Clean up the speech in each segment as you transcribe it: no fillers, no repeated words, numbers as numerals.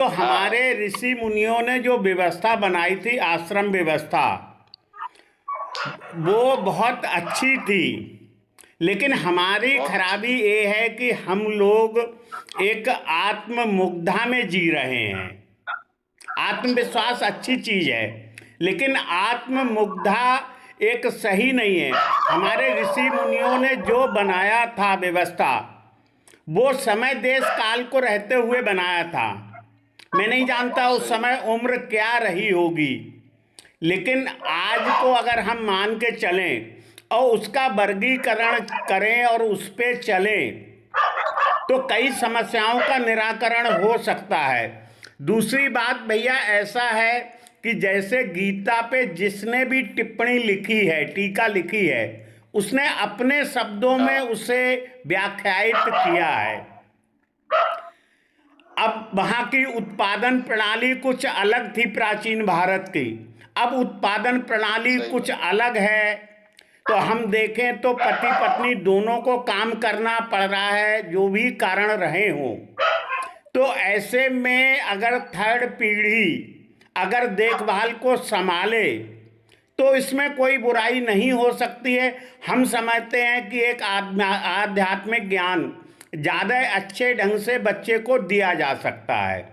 तो हमारे ऋषि मुनियों ने जो व्यवस्था बनाई थी, आश्रम व्यवस्था, वो बहुत अच्छी थी। लेकिन हमारी खराबी ये है कि हम लोग एक आत्ममुग्धा में जी रहे हैं। आत्मविश्वास अच्छी चीज है, लेकिन आत्ममुग्धा एक सही नहीं है। हमारे ऋषि मुनियों ने जो बनाया था व्यवस्था, वो समय देश काल को रहते हुए बनाया था। मैं नहीं जानता उस समय उम्र क्या रही होगी, लेकिन आज को अगर हम मान के चलें और उसका वर्गीकरण करें और उस पे चलें, तो कई समस्याओं का निराकरण हो सकता है। दूसरी बात भैया ऐसा है कि जैसे गीता पे जिसने भी टिप्पणी लिखी है, टीका लिखी है, उसने अपने शब्दों में उसे व्याख्यायित किया है। अब वहाँ की उत्पादन प्रणाली कुछ अलग थी प्राचीन भारत की, अब उत्पादन प्रणाली कुछ अलग है। तो हम देखें तो पति पत्नी दोनों को काम करना पड़ रहा है, जो भी कारण रहे हों। तो ऐसे में अगर थर्ड पीढ़ी अगर देखभाल को संभाले तो इसमें कोई बुराई नहीं हो सकती है। हम समझते हैं कि एक आध्यात्मिक ज्ञान ज़्यादा अच्छे ढंग से बच्चे को दिया जा सकता है।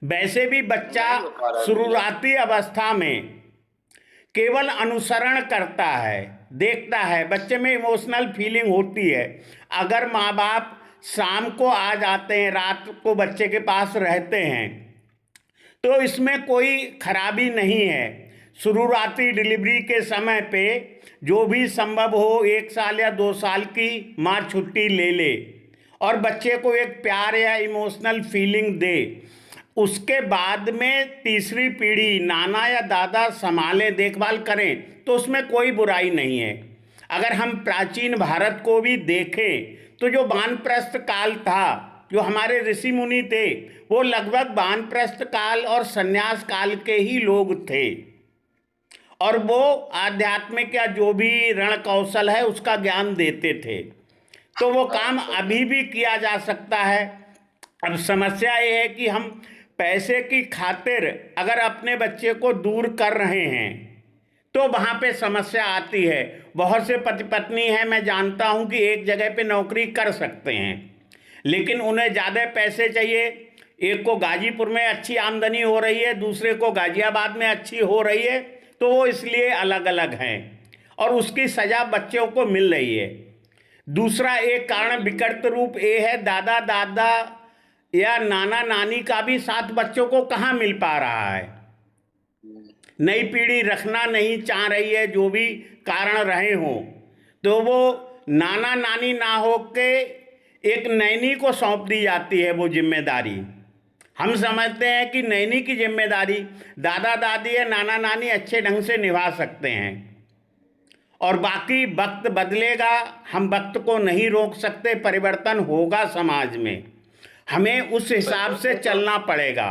वैसे भी बच्चा शुरुआती अवस्था में केवल अनुसरण करता है, देखता है, बच्चे में इमोशनल फीलिंग होती है। अगर माँ बाप शाम को आ जाते हैं, रात को बच्चे के पास रहते हैं, तो इसमें कोई खराबी नहीं है। शुरुआती डिलीवरी के समय पे जो भी संभव हो, 1 साल या 2 साल की माँ छुट्टी ले ले और बच्चे को एक प्यार या इमोशनल फीलिंग दे। उसके बाद में तीसरी पीढ़ी नाना या दादा संभालें, देखभाल करें, तो उसमें कोई बुराई नहीं है। अगर हम प्राचीन भारत को भी देखें तो जो वानप्रस्थ काल था, जो हमारे ऋषि मुनि थे, वो लगभग वानप्रस्थ काल और संन्यास काल के ही लोग थे, और वो आध्यात्मिक या जो भी रण कौशल है उसका ज्ञान देते थे। तो वो काम अभी भी किया जा सकता है। अब समस्या ये है कि हम पैसे की खातिर अगर अपने बच्चे को दूर कर रहे हैं तो वहाँ पे समस्या आती है। बहुत से पति पत्नी हैं, मैं जानता हूँ कि एक जगह पे नौकरी कर सकते हैं, लेकिन उन्हें ज़्यादा पैसे चाहिए। एक को गाजीपुर में अच्छी आमदनी हो रही है, दूसरे को गाजियाबाद में अच्छी हो रही है, तो वो इसलिए अलग अलग हैं और उसकी सज़ा बच्चों को मिल रही है। दूसरा एक कारण विकट रूप ये है, दादा दादा या नाना नानी का भी साथ बच्चों को कहाँ मिल पा रहा है। नई पीढ़ी रखना नहीं चाह रही है, जो भी कारण रहे हों, तो वो नाना नानी ना हो के एक नैनी को सौंप दी जाती है वो जिम्मेदारी। हम समझते हैं कि नैनी की जिम्मेदारी दादा दादी या नाना नानी अच्छे ढंग से निभा सकते हैं, और बाकी वक्त बदलेगा, हम वक्त को नहीं रोक सकते, परिवर्तन होगा समाज में, हमें उस हिसाब से चलना पड़ेगा।